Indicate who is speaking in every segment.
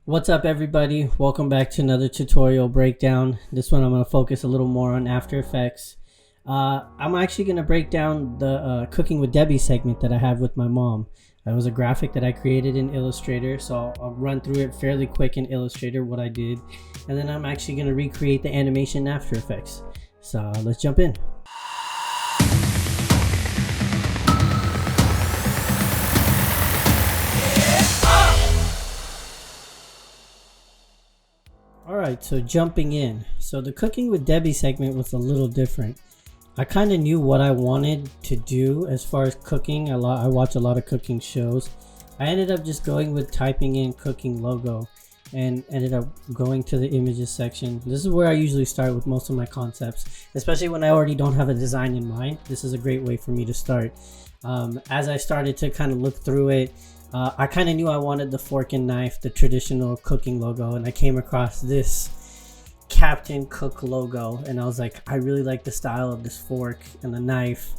Speaker 1: What's up everybody? Welcome back to another tutorial breakdown. This one I'm going to focus a little more on After Effects. I'm actually going to break down the Cooking with Debi segment that I have with my mom. That was a graphic that I created in Illustrator, so I'll run through it fairly quick in Illustrator, what I did. And then I'm actually going to recreate the animation in After Effects. So let's jump in. Alright, so jumping in. So the Cooking with Debi segment was a little different. I kind of knew what I wanted to do as far as cooking. I watch a lot of cooking shows. I ended up just going with typing in cooking logo and ended up going to the images section. This is where I usually start with most of my concepts, especially when I already don't have a design in mind. This is a great way for me to start. As I started to kind of look through it, I kind of knew I wanted the fork and knife, the traditional cooking logo, and I came across this Captain Cook logo and I was like, I really like the style of this fork and the knife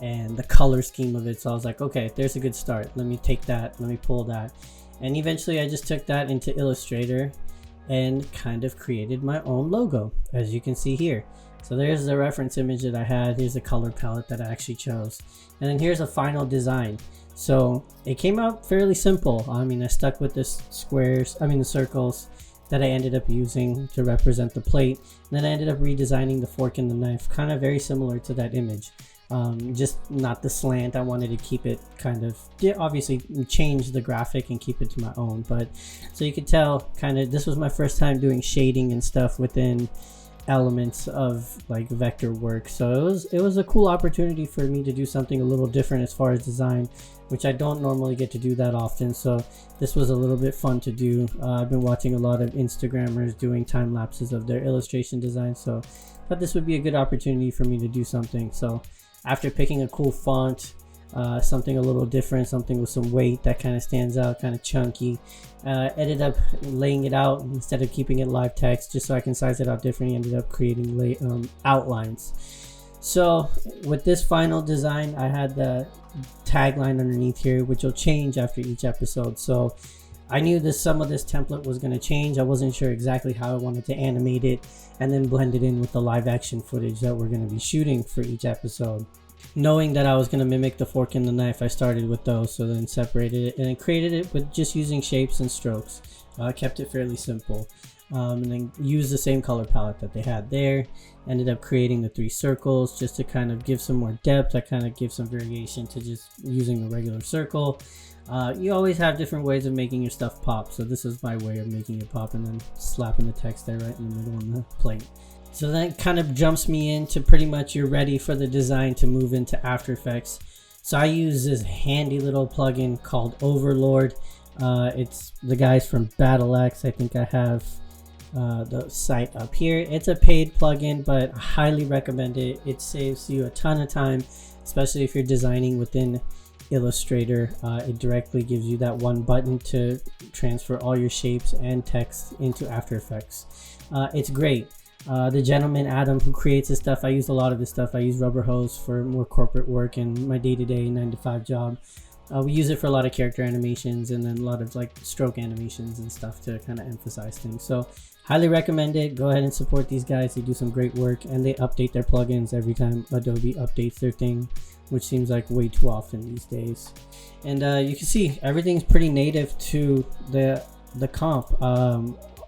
Speaker 1: and the color scheme of it. So I was like, okay, there's a good start. Let me take that, let me pull that. And eventually I just took that into Illustrator and kind of created my own logo, as you can see here. So there's the reference image that I had. Here's the color palette that I actually chose. And then here's a final design. So it came out fairly simple. I mean, I stuck with the circles that I ended up using to represent the plate. And then I ended up redesigning the fork and the knife, kind of very similar to that image. Just not the slant. I wanted to keep it kind of, obviously change the graphic and keep it to my own. But so you could tell kind of, this was my first time doing shading and stuff within elements of like vector work. So it was a cool opportunity for me to do something a little different as far as design, which I don't normally get to do that often. So this was a little bit fun to do. I've been watching a lot of Instagrammers doing time lapses of their illustration design, so I thought this would be a good opportunity for me to do something. So after picking a cool font, something a little different, something with some weight that kind of stands out, kind of chunky, ended up laying it out instead of keeping it live text, just so I can size it out differently. Ended up creating outlines. So with this final design, I had the tagline underneath here, which will change after each episode. So I knew some of this template was going to change. I wasn't sure exactly how I wanted to animate it and then blend it in with the live action footage that we're going to be shooting for each episode. Knowing that I was going to mimic the fork and the knife, I started with those, so then separated it and then created it with just using shapes and strokes. Kept it fairly simple, and then used the same color palette that they had there. Ended up creating the 3 circles just to kind of give some more depth. I kind of give some variation to just using the regular circle. You always have different ways of making your stuff pop, so this is my way of making it pop, and then slapping the text there right in the middle on the plate. So that kind of jumps me into pretty much you're ready for the design to move into After Effects. So I use this handy little plugin called Overlord. It's the guys from BattleX. I think I have the site up here. It's a paid plugin, but I highly recommend it. It saves you a ton of time, especially if you're designing within Illustrator. It directly gives you that one button to transfer all your shapes and text into After Effects. It's great. The gentleman Adam who creates this stuff, I use a lot of this stuff. I use Rubber Hose for more corporate work and my day-to-day 9-to-5 job. We use it for a lot of character animations and then a lot of like stroke animations and stuff to kind of emphasize things. So highly recommend it. Go ahead and support these guys. They do some great work and they update their plugins every time Adobe updates their thing, which seems like way too often these days. And you can see everything's pretty native to the comp.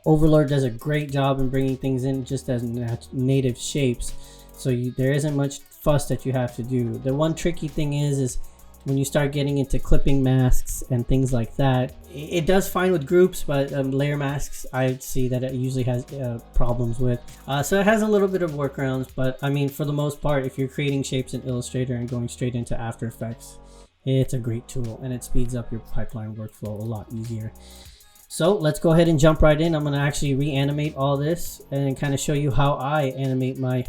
Speaker 1: Overlord does a great job in bringing things in just as native shapes, so there isn't much fuss that you have to do. The one tricky thing is when you start getting into clipping masks and things like that. It does fine with groups, but layer masks I see that it usually has problems with. So it has a little bit of workarounds, but I mean, for the most part, if you're creating shapes in Illustrator and going straight into After Effects, it's a great tool and it speeds up your pipeline workflow a lot easier. So let's go ahead and jump right in. I'm going to actually reanimate all this and kind of show you how I animate my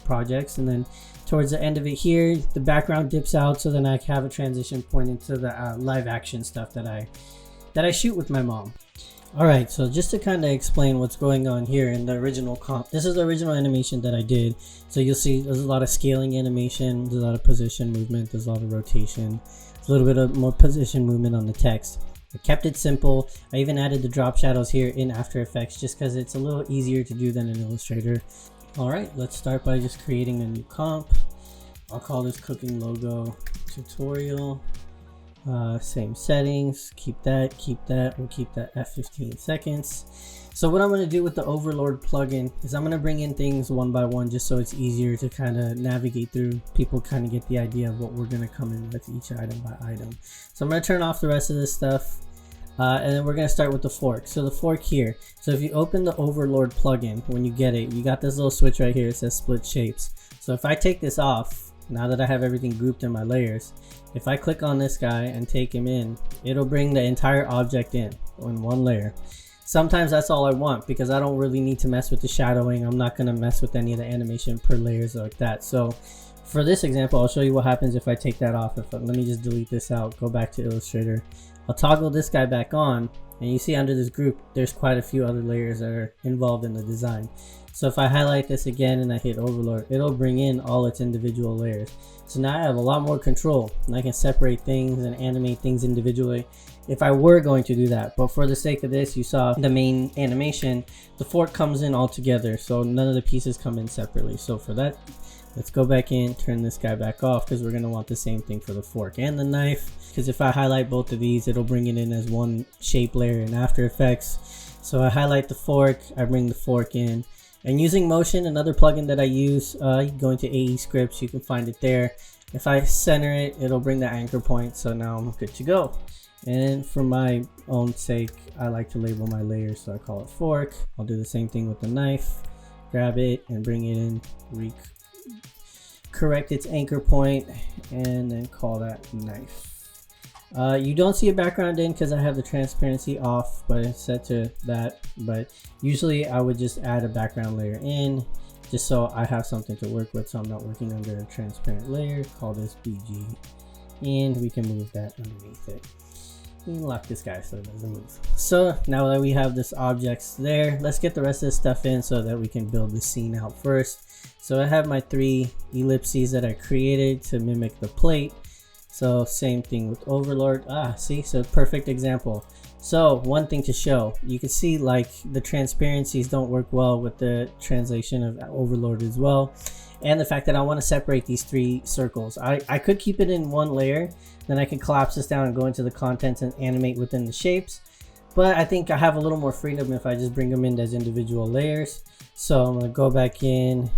Speaker 1: projects. And then towards the end of it here, the background dips out, so then I have a transition point into the live action stuff that I shoot with my mom. All right, so just to kind of explain what's going on here in the original comp, this is the original animation that I did. So you'll see there's a lot of scaling animation, there's a lot of position movement, there's a lot of rotation, there's a little bit of more position movement on the text. I kept it simple. I even added the drop shadows here in After Effects just because it's a little easier to do than in Illustrator. Alright, let's start by just creating a new comp. I'll call this cooking logo tutorial. Same settings, keep that, we'll keep that at 15 seconds. So what I'm going to do with the Overlord plugin is I'm going to bring in things one by one just so it's easier to kind of navigate through. People kind of get the idea of what we're going to come in with each item by item. So I'm going to turn off the rest of this stuff. And then we're going to start with the fork. So the fork here. So if you open the Overlord plugin, when you get it, you got this little switch right here. It says split shapes. So if I take this off, now that I have everything grouped in my layers, if I click on this guy and take him in, it'll bring the entire object in one layer. Sometimes that's all I want because I don't really need to mess with the shadowing. I'm not going to mess with any of the animation per layers like that. So for this example, I'll show you what happens if I take that off. Let me just delete this out, go back to Illustrator. I'll toggle this guy back on, and you see under this group, there's quite a few other layers that are involved in the design. So if I highlight this again and I hit Overlord, it'll bring in all its individual layers. So now I have a lot more control and I can separate things and animate things individually if I were going to do that. But for the sake of this, you saw the main animation, the fork comes in all together. So none of the pieces come in separately. So for that, let's go back in, turn this guy back off because we're going to want the same thing for the fork and the knife. Because if I highlight both of these, it'll bring it in as one shape layer in After Effects. So I highlight the fork, I bring the fork in. And using motion, another plugin that I use, you go into AE scripts, you can find it there. If I center it, it'll bring the anchor point. So now I'm good to go. And for my own sake, I like to label my layers, so I call it fork. I'll do the same thing with the knife. Grab it and bring it in, correct its anchor point, and then call that knife. You don't see a background in because I have the transparency off, but it's set to that. But usually I would just add a background layer in just so I have something to work with, so I'm not working under a transparent layer. Call this BG, and we can move that underneath it. We can lock this guy so it doesn't move. So now that we have this objects there, let's get the rest of this stuff in so that we can build the scene out first. So I have my 3 ellipses that I created to mimic the plate. So same thing with Overlord. See, so perfect example. So one thing to show, you can see like the transparencies don't work well with the translation of Overlord as well. And the fact that I want to separate these 3 circles. I could keep it in one layer, then I can collapse this down and go into the contents and animate within the shapes. But I think I have a little more freedom if I just bring them in as individual layers. So I'm going to go back in,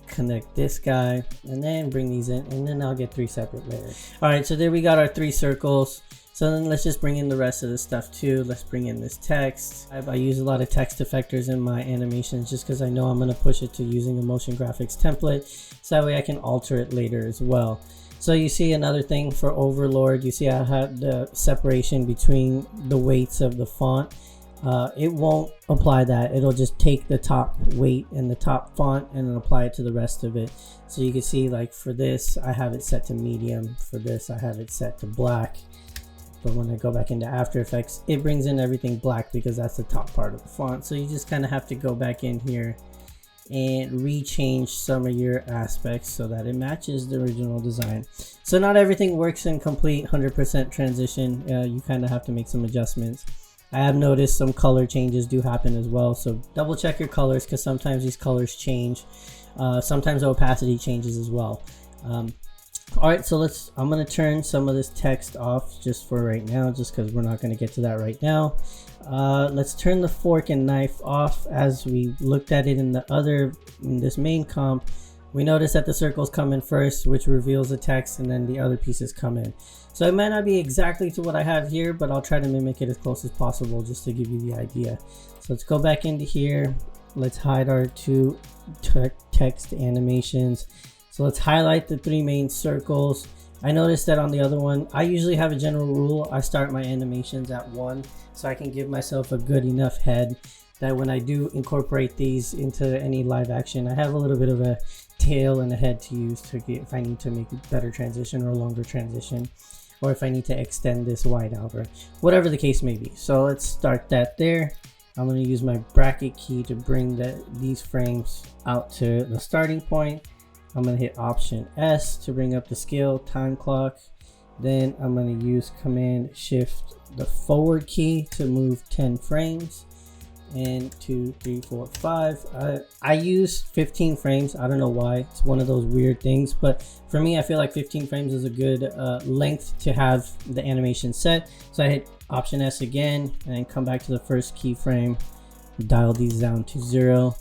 Speaker 1: connect this guy, and then bring these in, and then I'll get 3 separate layers. All right, so there we got our 3 circles. So then let's just bring in the rest of the stuff too. Let's bring in this text. I use a lot of text effectors in my animations just because I know I'm going to push it to using a motion graphics template, so that way I can alter it later as well. So you see another thing for Overlord, you see I had the separation between the weights of the font. It won't apply that. It'll just take the top weight and the top font and then apply it to the rest of it. So you can see like for this, I have it set to medium. For this, I have it set to black. But when I go back into After Effects, it brings in everything black because that's the top part of the font. So you just kind of have to go back in here and rechange some of your aspects so that it matches the original design. So not everything works in complete 100% transition. You kind of have to make some adjustments. I have noticed some color changes do happen as well, so double check your colors because sometimes these colors change. Sometimes the opacity changes as well. Alright, so I'm going to turn some of this text off just for right now, just because we're not going to get to that right now. Let's turn the fork and knife off. As we looked at it in this main comp, we noticed that the circles come in first, which reveals the text, and then the other pieces come in. So it might not be exactly to what I have here, but I'll try to mimic it as close as possible just to give you the idea. So let's go back into here. Let's hide our 2 text animations. So let's highlight the 3 main circles. I noticed that on the other one, I usually have a general rule. I start my animations at 1 so I can give myself a good enough head that when I do incorporate these into any live action, I have a little bit of a tail and a head to use to get, if I need to make a better transition or a longer transition, or if I need to extend this wide out, or whatever the case may be. So let's start that there. I'm going to use my bracket key to bring these frames out to the starting point. I'm going to hit Option S to bring up the scale time clock, Then I'm going to use Command Shift the forward key to move 10 frames. And 2, 3, 4, 5. I use 15 frames. I don't know why. It's one of those weird things, but for me, I feel like 15 frames is a good length to have the animation set. So I hit Option S again and come back to the first keyframe, dial these down to 0,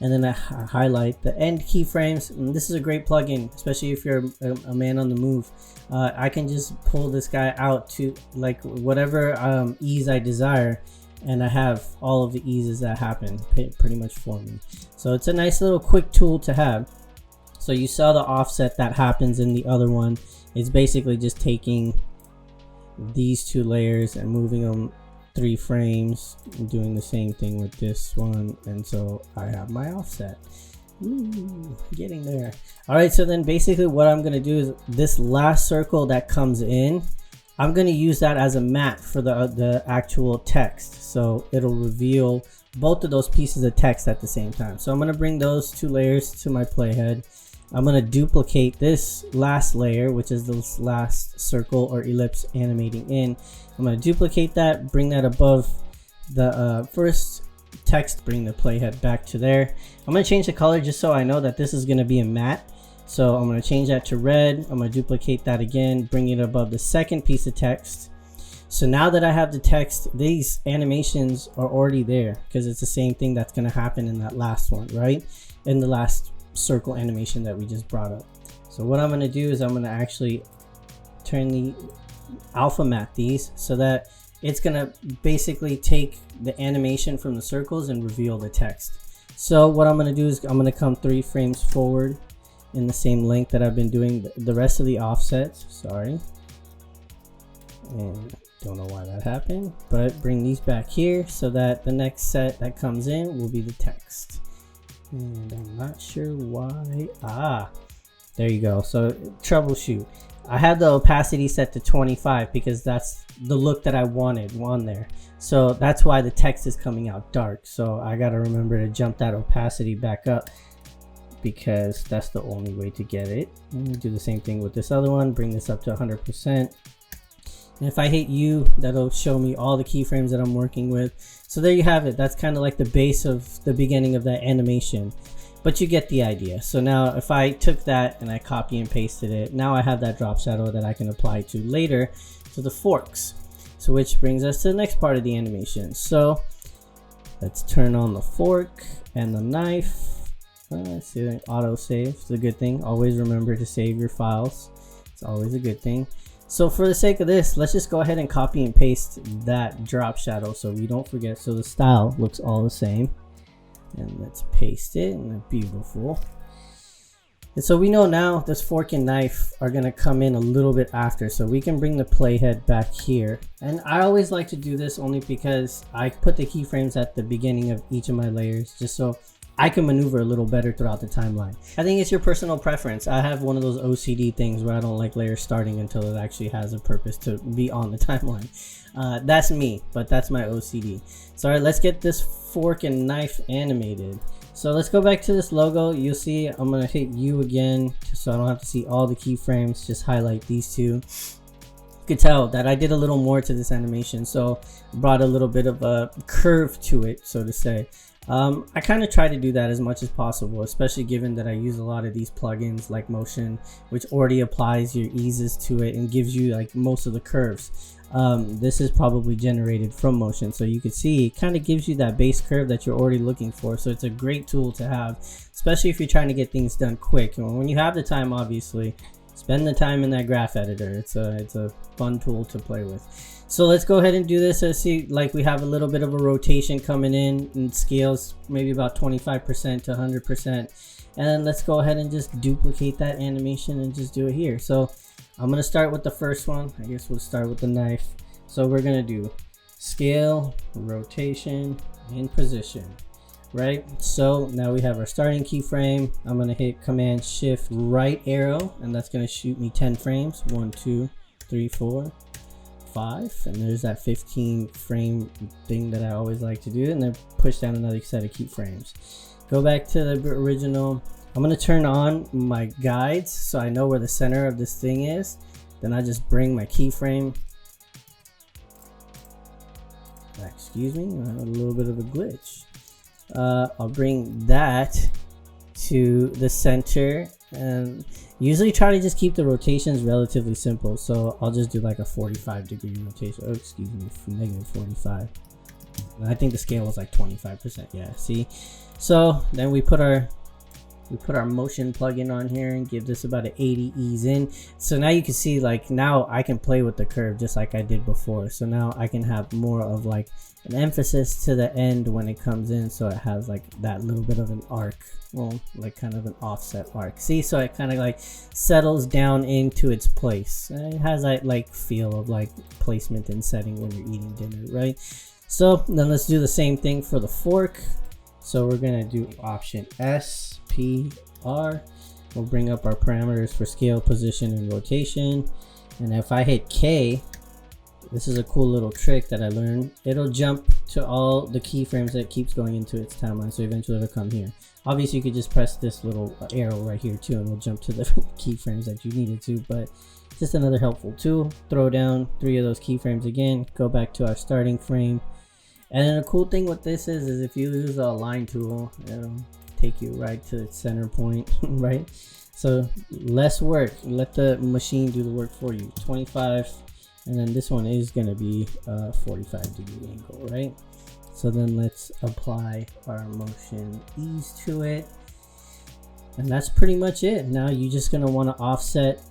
Speaker 1: and then I highlight the end keyframes. And this is a great plugin, especially if you're a man on the move. I can just pull this guy out to like whatever ease I desire, and I have all of the eases that happen pretty much for me. So it's a nice little quick tool to have. So you saw the offset that happens in the other one. It's basically just taking these two layers and moving them 3 frames and doing the same thing with this one, and so I have my offset. Ooh, getting there. All right, so then basically what I'm gonna do is this last circle that comes in, I'm going to use that as a mat for the actual text. So it'll reveal both of those pieces of text at the same time. So I'm going to bring those 2 layers to my playhead. I'm going to duplicate this last layer, which is this last circle or ellipse animating in. I'm going to duplicate that, bring that above the first text, bring the playhead back to there. I'm going to change the color just so I know that this is going to be a matte. So I'm going to change that to red. I'm going to duplicate that again, bring it above the second piece of text. So now that I have the text, these animations are already there because it's the same thing that's going to happen in that last one, right? In the last circle animation that we just brought up. So what I'm going to do is I'm going to actually turn the alpha matte these so that it's going to basically take the animation from the circles and reveal the text. So what I'm going to do is I'm going to come 3 frames forward in the same length that I've been doing the rest of the offsets. Sorry, and don't know why that happened, but bring these back here so that the next set that comes in will be the text. And I'm not sure why. There you go. So troubleshoot. I had the opacity set to 25 because that's the look that I wanted on there. So that's why the text is coming out dark. So I got to remember to jump that opacity back up, because that's the only way to get it. Do the same thing with this other one, bring this up to 100%. And if I hit U, that'll show me all the keyframes that I'm working with. So there you have it. That's kind of like the base of the beginning of that animation, but you get the idea. So now if I took that and I copy and pasted it, now I have that drop shadow that I can apply to later to the forks. So which brings us to the next part of the animation. So let's turn on the fork and the knife. See, auto save is a good thing. Always remember to save your files. It's always a good thing. So for the sake of this, let's just go ahead and copy and paste that drop shadow so we don't forget. So the style looks all the same. And let's paste it, and beautiful. And so we know now this fork and knife are going to come in a little bit after, so we can bring the playhead back here. And I always like to do this only because I put the keyframes at the beginning of each of my layers just so I can maneuver a little better throughout the timeline. I think it's your personal preference. I have one of those OCD things where I don't like layers starting until it actually has a purpose to be on the timeline. That's me, but that's my OCD. So all right, let's get this fork and knife animated. So let's go back to this logo. You'll see I'm gonna hit U again so I don't have to see all the keyframes, just highlight these 2. You could tell that I did a little more to this animation, so brought a little bit of a curve to it, so to say. I kind of try to do that as much as possible, especially given that I use a lot of these plugins like Motion, which already applies your eases to it and gives you like most of the curves. This is probably generated from Motion, so you can see it kind of gives you that base curve that you're already looking for. So it's a great tool to have, especially if you're trying to get things done quick. And when you have the time, obviously, spend the time in that graph editor. It's a fun tool to play with. So let's go ahead and do this. I see like we have a little bit of a rotation coming in scales, maybe about 25% to 100%. And then let's go ahead and just duplicate that animation and just do it here. So I'm gonna start with the first one. I guess we'll start with the knife. So we're gonna do scale, rotation, and position, right? So now we have our starting keyframe. I'm gonna hit Command Shift right arrow, and that's gonna shoot me 10 frames. 1, 2, 3, 4, 5, and there's that 15 frame thing that I always like to do, and then push down another set of keyframes. Go back to the original. I'm going to turn on my guides so I know where the center of this thing is, Then I just bring my keyframe. Excuse me, I had a little bit of a glitch. I'll bring that to the center, and usually try to just keep the rotations relatively simple. So I'll just do like a 45-degree rotation. Oh, excuse me, negative 45. I think the scale was like 25%. Yeah, see. So then we put our motion plugin on here and give this about an 80 ease in. So now you can see, like, now I can play with the curve just like I did before. So now I can have more of like an emphasis to the end when it comes in, so it has like that little bit of an arc, well, like kind of an offset arc. See, so it kind of like settles down into its place. And it has that like feel of like placement and setting when you're eating dinner, right? So then let's do the same thing for the fork. So we're gonna do option S, P, R. We'll bring up our parameters for scale, position, and rotation. And if I hit K, this is a cool little trick that I learned. It'll jump to all the keyframes that keeps going into its timeline. So eventually it'll come here. Obviously you could just press this little arrow right here too, and it'll jump to the keyframes that you needed to, but just another helpful tool. Throw down 3 of those keyframes again, go back to our starting frame. And then the cool thing with this is if you use a line tool, it'll take you right to its center point, right? So less work, let the machine do the work for you. 25, and then this one is gonna be a 45-degree angle, right? So then let's apply our motion ease to it. And that's pretty much it. Now you're just gonna wanna offset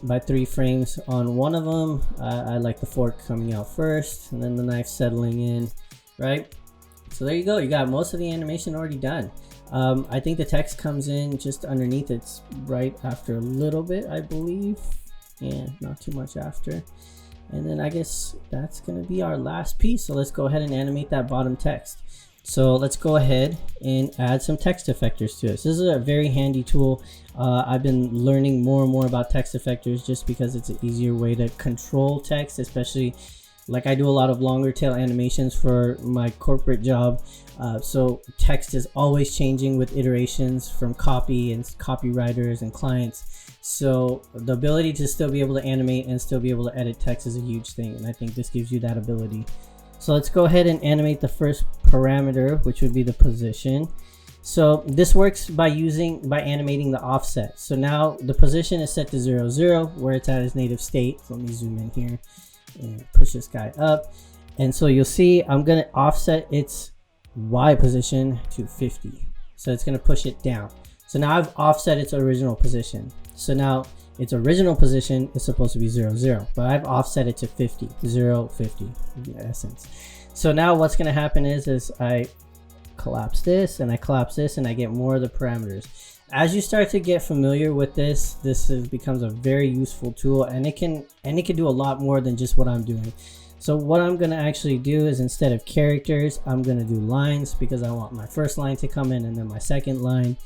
Speaker 1: by 3 frames on one of them. I like the fork coming out first and then the knife settling in, right? So there you go, you got most of the animation already done. I think the text comes in just underneath, it's right after a little bit, I believe. Yeah, not too much after. And then I guess that's gonna be our last piece. So let's go ahead and animate that bottom text. So let's go ahead and add some text effectors to this. This is a very handy tool. I've been learning more and more about text effectors just because it's an easier way to control text, especially like I do a lot of longer tail animations for my corporate job. So text is always changing with iterations from copy and copywriters and clients. So the ability to still be able to animate and still be able to edit text is a huge thing. And I think this gives you that ability. So let's go ahead and animate the first parameter, which would be the position. So this works by animating the offset. So now the position is set to 0, 0, where it's at its native state. So let me zoom in here and push this guy up. And so you'll see I'm gonna offset its Y position to 50. So it's gonna push it down. So now I've offset its original position. So now its original position is supposed to be 0, 0, but I've offset it to 50, 0, 50 in essence. So now what's gonna happen is I collapse this and I collapse this and I get more of the parameters. As you start to get familiar with this, becomes a very useful tool, and it can do a lot more than just what I'm doing. So what I'm gonna actually do is, instead of characters, I'm gonna do lines, because I want my first line to come in and then my second line.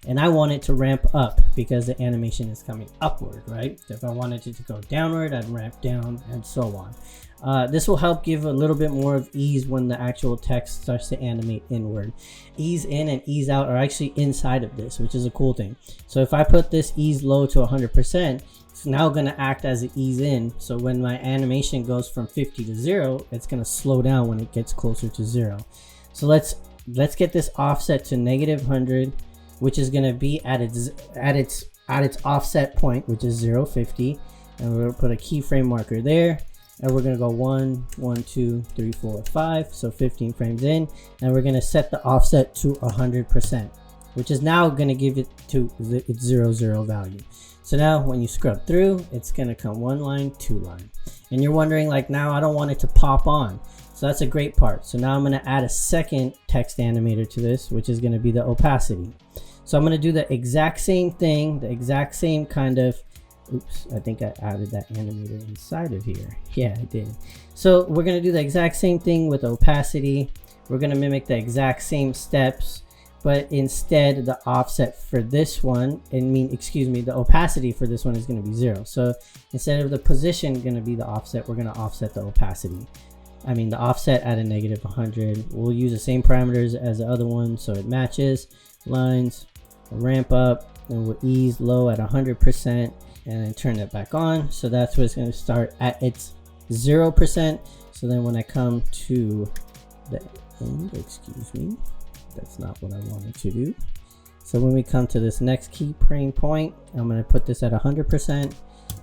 Speaker 1: And I want it to ramp up because the animation is coming upward, right? If I wanted it to go downward, I'd ramp down, and so on. This will help give a little bit more of ease when the actual text starts to animate inward. Ease in and ease out are actually inside of this, which is a cool thing. So if I put this ease low to 100%, it's now going to act as an ease in. So when my animation goes from 50 to 0, it's going to slow down when it gets closer to 0. So let's get this offset to -100. Which is going to be at its offset point, which is 0, 50, and we're going to put a keyframe marker there, and we're going to go 1, 1, 2, 3, 4, 5, so 15 frames in, and we're going to set the offset to 100%, which is now going to give it to its 0, 0 value. So now when you scrub through, it's going to come 1 line, 2 line, and you're wondering, like, now I don't want it to pop on. So that's a great part. So now I'm going to add a second text animator to this, which is going to be the opacity. So I'm going to do the exact same thing, the exact same kind of, oops, I think I added that animator inside of here. Yeah, I did. So we're going to do the exact same thing with opacity. We're going to mimic the exact same steps, but instead the offset for this one, the opacity for this one is going to be 0. So instead of the position going to be the offset, we're going to offset the opacity. The offset at a -100. We'll use the same parameters as the other one, so it matches. Lines, ramp up, and we'll ease low at 100%. and then turn it back on. So that's what's going to start at its 0%. So then when I come to the end, excuse me, that's not what I wanted to do. So when we come to this next keyframe point, I'm going to put this at 100%,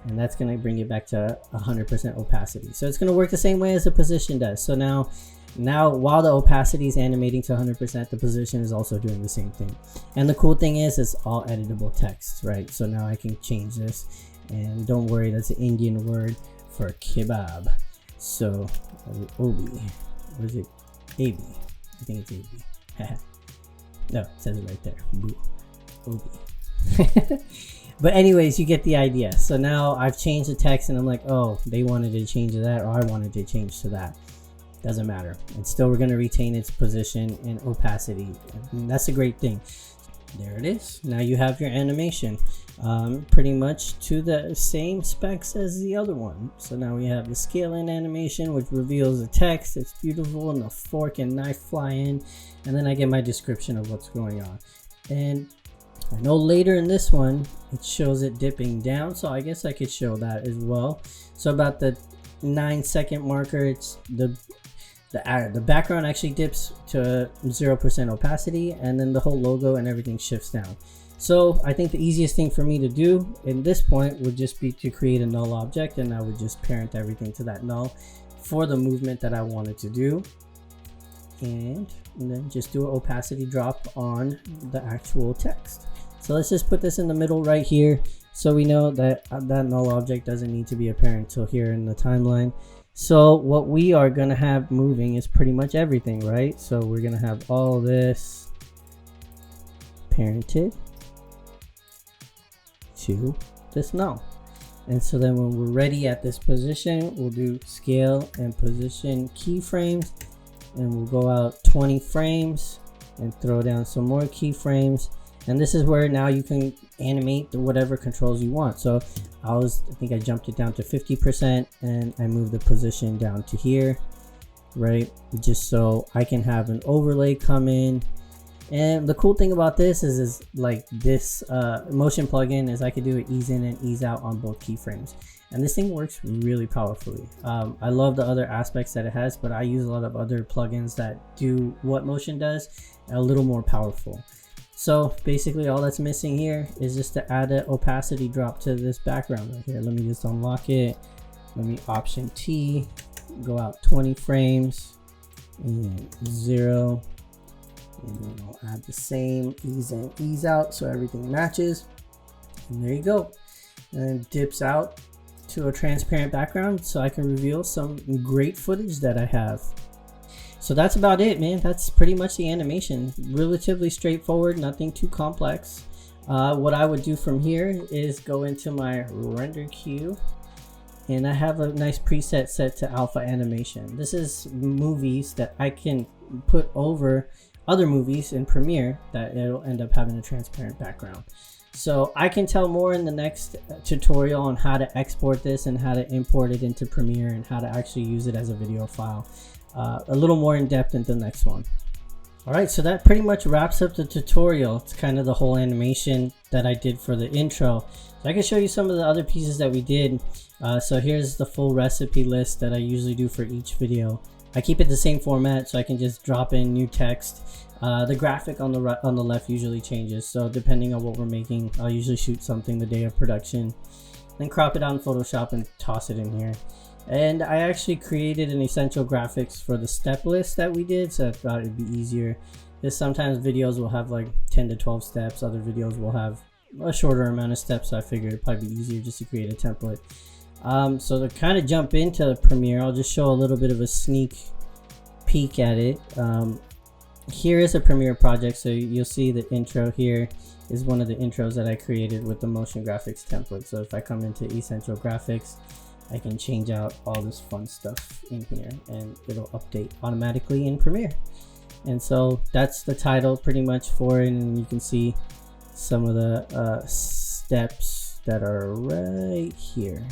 Speaker 1: and that's going to bring it back to 100% opacity. So it's going to work the same way as the position does. So now while the opacity is animating to 100%, the position is also doing the same thing. And the cool thing is it's all editable text, right? So now I can change this, and don't worry, that's an Indian word for kebab. So Obi, what is it? Abi, I think it's Abi. No, it says it right there. Boo. Obi. But anyways, you get the idea. So now I've changed the text, and I'm like, oh, they wanted to change to that, or I wanted to change to that. Doesn't matter. And still, we're going to retain its position and opacity. And that's a great thing. There it is. Now you have your animation pretty much to the same specs as the other one. So now we have the scaling animation, which reveals the text. It's beautiful, and the fork and knife fly in, and then I get my description of what's going on. And I know later in this one it shows it dipping down, so I guess I could show that as well. So about the 9-second marker, it's the background actually dips to 0% opacity, and then the whole logo and everything shifts down. So I think the easiest thing for me to do in this point would just be to create a null object, and I would just parent everything to that null for the movement that I wanted to do, and then just do an opacity drop on the actual text. So let's just put this in the middle right here, so we know that that null object doesn't need to be apparent until here in the timeline. So what we are going to have moving is pretty much everything, right? So we're going to have all this parented to this null. And so then when we're ready at this position, we'll do scale and position keyframes, and we'll go out 20 frames and throw down some more keyframes. And this is where now you can animate whatever controls you want. So I think I jumped it down to 50%, and I moved the position down to here, right? Just so I can have an overlay come in. And the cool thing about this is like this motion plugin is I could do it ease in and ease out on both keyframes. And this thing works really powerfully. I love the other aspects that it has, but I use a lot of other plugins that do what motion does a little more powerful. So basically all that's missing here is just to add an opacity drop to this background right here. Let me just unlock it. Let me Option T, go out 20 frames and 0. And then I'll add the same ease in, ease out so everything matches. And there you go. And it dips out to a transparent background so I can reveal some great footage that I have. So that's about it, man. That's pretty much the animation. Relatively straightforward, nothing too complex. What I would do from here is go into my render queue, and I have a nice preset set to alpha animation. This is movies that I can put over other movies in Premiere that it'll end up having a transparent background. So I can tell more in the next tutorial on how to export this and how to import it into Premiere and how to actually use it as a video file. A little more in depth in the next one. Alright, so that pretty much wraps up the tutorial. It's kind of the whole animation that I did for the intro. So I can show you some of the other pieces that we did. So here's the full recipe list that I usually do for each video. I keep it the same format so I can just drop in new text. The graphic on the left usually changes, so depending on what we're making, I'll usually shoot something the day of production, then crop it out in Photoshop and toss it in here. And I actually created an essential graphics for the step list that we did, so I thought it'd be easier. Because sometimes videos will have like 10 to 12 steps, other videos will have a shorter amount of steps, so I figured it'd probably be easier just to create a template. So to kind of jump into Premiere, I'll just show a little bit of a sneak peek at it. Here is a Premiere project, so you'll see the intro here is one of the intros that I created with the motion graphics template. So if I come into essential graphics, I can change out all this fun stuff in here and it'll update automatically in Premiere. And so that's the title pretty much for it, and you can see some of the steps that are right here.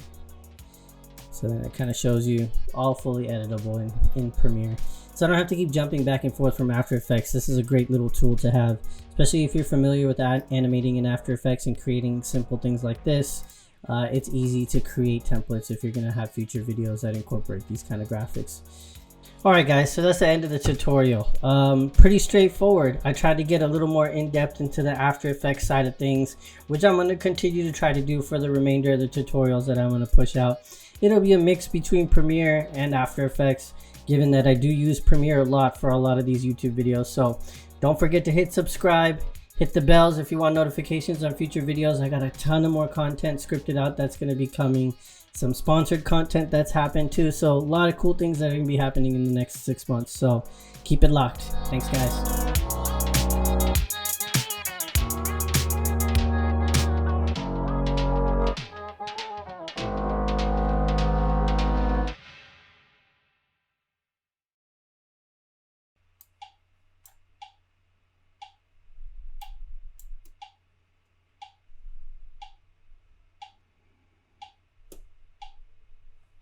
Speaker 1: So then it kind of shows you all fully editable in Premiere. So I don't have to keep jumping back and forth from After Effects. This is a great little tool to have, especially if you're familiar with animating in After Effects and creating simple things like this. it's easy to create templates if you're going to have future videos that incorporate these kind of graphics. Alright guys, so that's the end of the tutorial. Pretty straightforward. I tried to get a little more in-depth into the After Effects side of things, which I'm going to continue to try to do for the remainder of the tutorials that I'm going to push out. It'll be a mix between Premiere and After Effects, given that I do use Premiere a lot for a lot of these YouTube videos. So don't forget to hit subscribe, hit the bells if you want notifications on future videos. I got a ton of more content scripted out that's going to be coming. Some sponsored content that's happened too. So a lot of cool things that are going to be happening in the next 6 months. So keep it locked. Thanks guys.